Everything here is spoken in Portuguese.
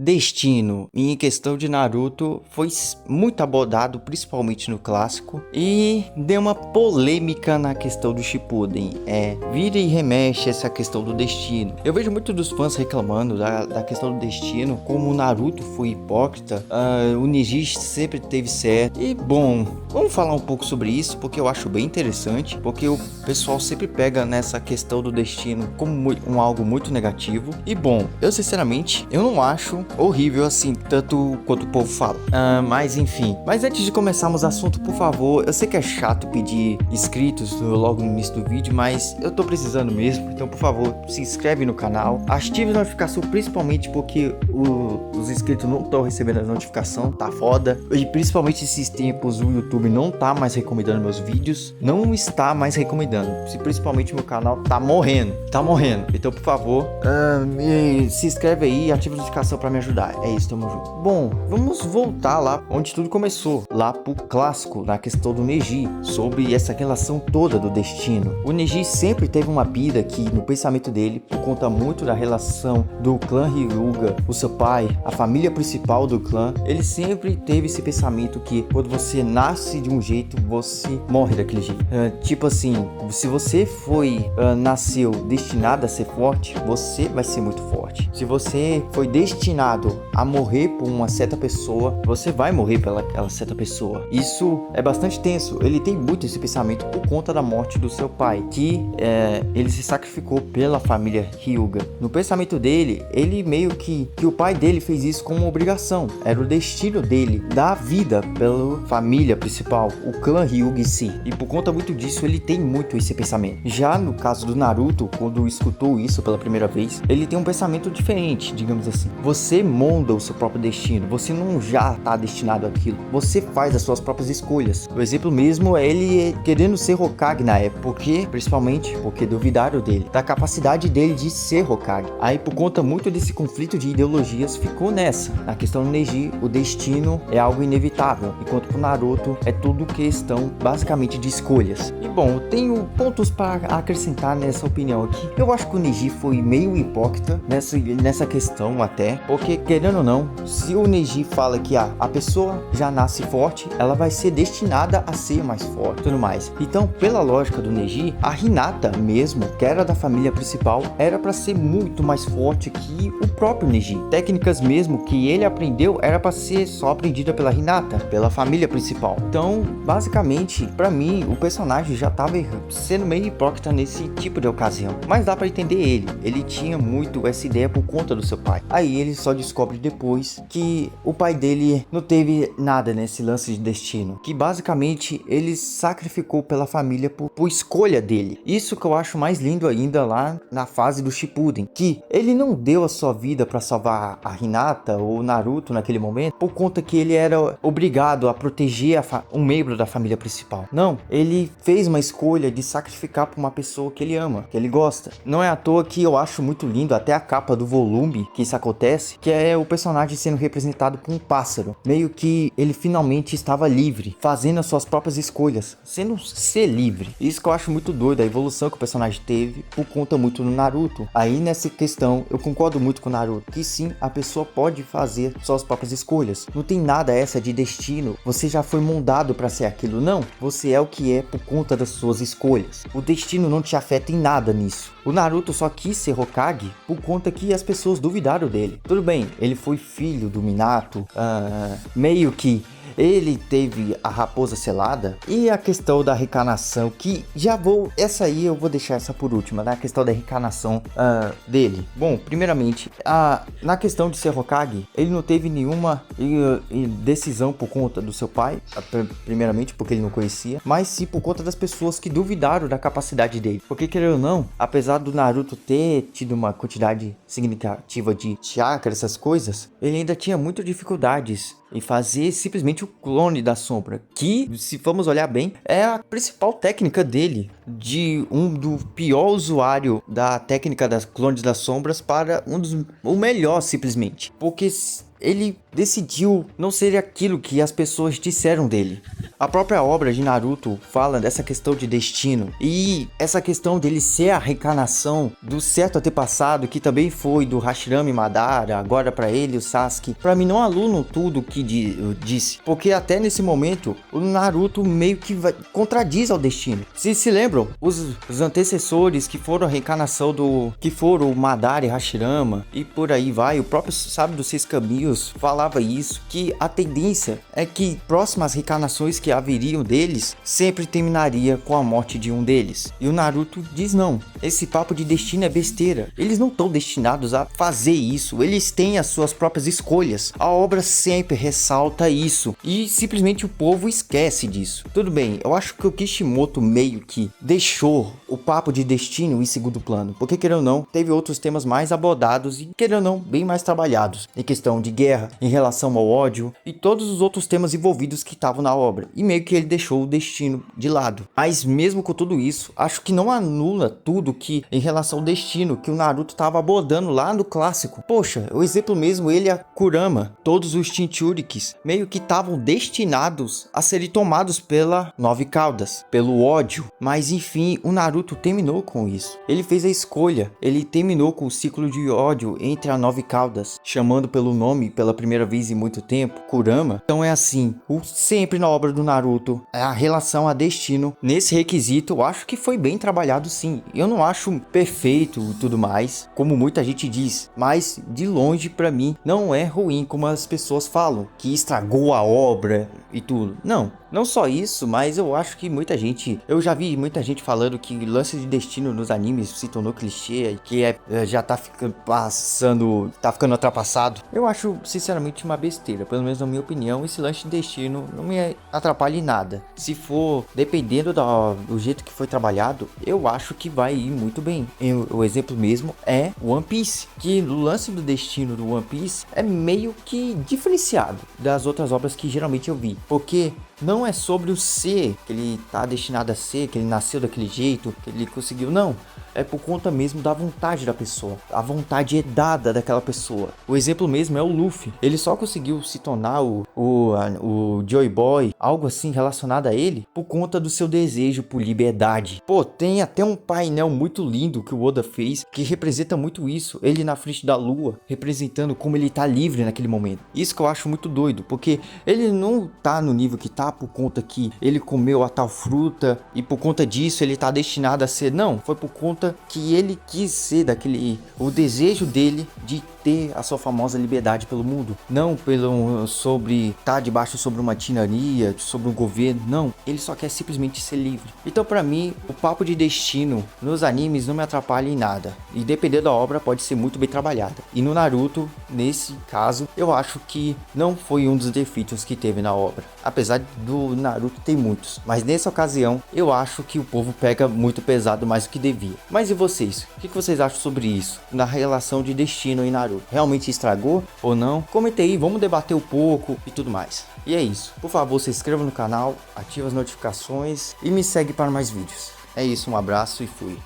destino em questão de Naruto foi muito abordado, principalmente no clássico, e deu uma polêmica na questão do Shippuden. Vira e remexe essa questão do destino. Eu vejo muito dos fãs reclamando da questão do destino, como o Naruto foi hipócrita, o Neji sempre teve certo. E bom, vamos falar um pouco sobre isso, porque eu acho bem interessante, porque o pessoal sempre pega nessa questão do destino como algo muito negativo. E bom, eu sinceramente, eu não acho horrível assim, tanto quanto o povo fala. Mas enfim, mas antes de começarmos o assunto, por favor, eu sei que é chato pedir inscritos logo no início do vídeo, mas eu tô precisando mesmo, então por favor, se inscreve no canal, ative a notificação, principalmente porque os inscritos não estão recebendo a notificação, tá foda, e principalmente esses tempos o YouTube não tá mais recomendando meus vídeos, não está mais recomendando, principalmente meu canal tá morrendo, então por favor, se inscreve aí e ativa a notificação pra me ajudar, é isso, tamo junto. Bom, vamos voltar lá onde tudo começou, lá pro clássico, na questão do Neji, sobre essa relação toda do destino. O Neji sempre teve uma pira que, no pensamento dele, por conta muito da relação do clã Hyuga, o seu pai, a família principal do clã, ele sempre teve esse pensamento que quando você nasce de um jeito, você morre daquele jeito. Tipo assim, se você nasceu destinado a ser forte, você vai ser muito forte. Se você foi destinado a morrer por uma certa pessoa, você vai morrer pela aquela certa pessoa. Isso é bastante tenso. Ele tem muito esse pensamento por conta da morte do seu pai, que ele se sacrificou pela família Hyuga. No pensamento dele, ele meio que o pai dele fez isso como uma obrigação. Era o destino dele dar vida pela família principal, o clã Hyuga em si. E por conta muito disso, ele tem muito esse pensamento. Já no caso do Naruto, quando escutou isso pela primeira vez, ele tem um pensamento diferente, digamos assim. Você monta o seu próprio destino. Você não já tá destinado àquilo. Você faz as suas próprias escolhas. O exemplo mesmo é ele querendo ser Hokage na época. Principalmente porque duvidaram dele, da capacidade dele de ser Hokage. Aí por conta muito desse conflito de ideologias, ficou nessa. Na questão do Neji, o destino é algo inevitável, enquanto pro Naruto é tudo questão basicamente de escolhas. E bom, eu tenho pontos para acrescentar nessa opinião aqui. Eu acho que o Neji foi meio hipócrita nessa questão até, porque querendo ou não, se o Neji fala que a pessoa já nasce forte, ela vai ser destinada a ser mais forte e tudo mais. Então, pela lógica do Neji, a Hinata mesmo, que era da família principal, era para ser muito mais forte que o próprio Neji. Técnicas mesmo que ele aprendeu era para ser só aprendida pela Hinata, pela família principal. Então, basicamente, para mim, o personagem já tava sendo meio hipócrita nesse tipo de ocasião. Mas dá para entender ele. Ele tinha muito essa ideia por conta do seu pai. Aí ele só descobre depois que o pai dele não teve nada nesse lance de destino, que basicamente ele sacrificou pela família por escolha dele. Isso que eu acho mais lindo ainda lá na fase do Shippuden, que ele não deu a sua vida para salvar a Hinata ou o Naruto naquele momento por conta que ele era obrigado a proteger um membro da família principal. Não, ele fez uma escolha de sacrificar por uma pessoa que ele ama, que ele gosta. Não é à toa que eu acho muito lindo até a capa do volume que isso acontece, que é o personagem sendo representado por um pássaro. Meio que ele finalmente estava livre, fazendo as suas próprias escolhas, sendo ser livre. Isso que eu acho muito doido, a evolução que o personagem teve por conta muito do Naruto. Aí nessa questão, eu concordo muito com o Naruto, que sim, a pessoa pode fazer suas próprias escolhas. Não tem nada essa de destino, você já foi moldado para ser aquilo. Não, você é o que é por conta das suas escolhas. O destino não te afeta em nada nisso. O Naruto só quis ser Hokage por conta que as pessoas duvidaram dele. Tudo bem, ele foi filho do Minato, meio que ele teve a raposa selada. E a questão da reencarnação, que essa aí eu vou deixar essa por última, né? A questão da reencarnação dele. Bom, primeiramente, na questão de ser Hokage, ele não teve nenhuma decisão por conta do seu pai, primeiramente porque ele não conhecia, mas sim por conta das pessoas que duvidaram da capacidade dele. Porque querendo ou não, apesar do Naruto ter tido uma quantidade significativa de chakra, essas coisas, ele ainda tinha muitas dificuldades em fazer simplesmente o clone da sombra, que, se formos olhar bem, é a principal técnica dele, do pior usuário da técnica das clones das sombras para o melhor, simplesmente. Porque ele decidiu não ser aquilo que as pessoas disseram dele. A própria obra de Naruto fala dessa questão de destino e essa questão dele ser a reencarnação do certo antepassado que também foi do Hashirama Madara, agora pra ele o Sasuke. Pra mim não aluno tudo o que disse, porque até nesse momento o Naruto meio que contradiz ao destino. Se lembram, os antecessores que foram a reencarnação que foram o Madara e Hashirama e por aí vai, o próprio Sábio dos Seis Caminhos falava isso, que a tendência é que próximas reencarnações que haveriam deles sempre terminaria com a morte de um deles. E o Naruto diz não, esse papo de destino é besteira, eles não estão destinados a fazer isso, eles têm as suas próprias escolhas. A obra sempre ressalta isso e simplesmente o povo esquece disso. Tudo bem, eu acho que o Kishimoto meio que deixou o papo de destino em segundo plano, porque querendo ou não, teve outros temas mais abordados e querendo ou não, bem mais trabalhados, em questão de guerra, em relação ao ódio e todos os outros temas envolvidos que estavam na obra, e meio que ele deixou o destino de lado. Mas mesmo com tudo isso, acho que não anula tudo que em relação ao destino que o Naruto estava abordando lá no clássico. Poxa, o exemplo mesmo, ele e a Kurama, todos os Jinchurikis meio que estavam destinados a serem tomados pela Nove Caudas, pelo ódio, mas enfim, o Naruto terminou com isso. Ele fez a escolha, ele terminou com o ciclo de ódio entre a Nove Caudas, chamando pelo nome pela primeira vez em muito tempo, Kurama. Então é assim, sempre na obra do Naruto, a relação a destino, nesse requisito, eu acho que foi bem trabalhado sim. Eu não acho perfeito e tudo mais, como muita gente diz, mas de longe pra mim não é ruim como as pessoas falam, que estragou a obra e tudo. Não só isso, mas eu acho que eu já vi muita gente falando que lance de destino nos animes se tornou clichê, que já tá ficando ultrapassado. Eu acho sinceramente uma besteira, pelo menos na minha opinião. Esse lance de destino não me atrapalha em nada. Se for dependendo do jeito que foi trabalhado, eu acho que vai ir muito bem. O exemplo mesmo é One Piece, que o lance do destino do One Piece é meio que diferenciado das outras obras que geralmente eu vi, porque não é sobre o ser, que ele tá destinado a ser, que ele nasceu daquele jeito, que ele conseguiu, não. É por conta mesmo da vontade da pessoa. A vontade é dada daquela pessoa. O exemplo mesmo é o Luffy. Ele só conseguiu se tornar o Joy Boy, algo assim relacionado a ele, por conta do seu desejo por liberdade. Pô, tem até um painel muito lindo que o Oda fez, que representa muito isso. Ele na frente da lua, representando como ele tá livre naquele momento. Isso que eu acho muito doido, porque ele não tá no nível que tá por conta que ele comeu a tal fruta e por conta disso ele tá destinado a ser. Não, foi por conta que ele quis ser o desejo dele de ter a sua famosa liberdade pelo mundo, não sobre estar debaixo sobre uma tirania, sobre um governo, não, ele só quer simplesmente ser livre. Então pra mim, o papo de destino nos animes não me atrapalha em nada, e dependendo da obra pode ser muito bem trabalhada, e no Naruto, nesse caso, eu acho que não foi um dos defeitos que teve na obra, apesar do Naruto ter muitos, mas nessa ocasião, eu acho que o povo pega muito pesado mais do que devia. Mas e vocês? O que vocês acham sobre isso? Na relação de destino em Naruto? Realmente estragou ou não? Comenta aí, vamos debater um pouco e tudo mais. E é isso. Por favor, se inscreva no canal, ative as notificações e me segue para mais vídeos. É isso, um abraço e fui.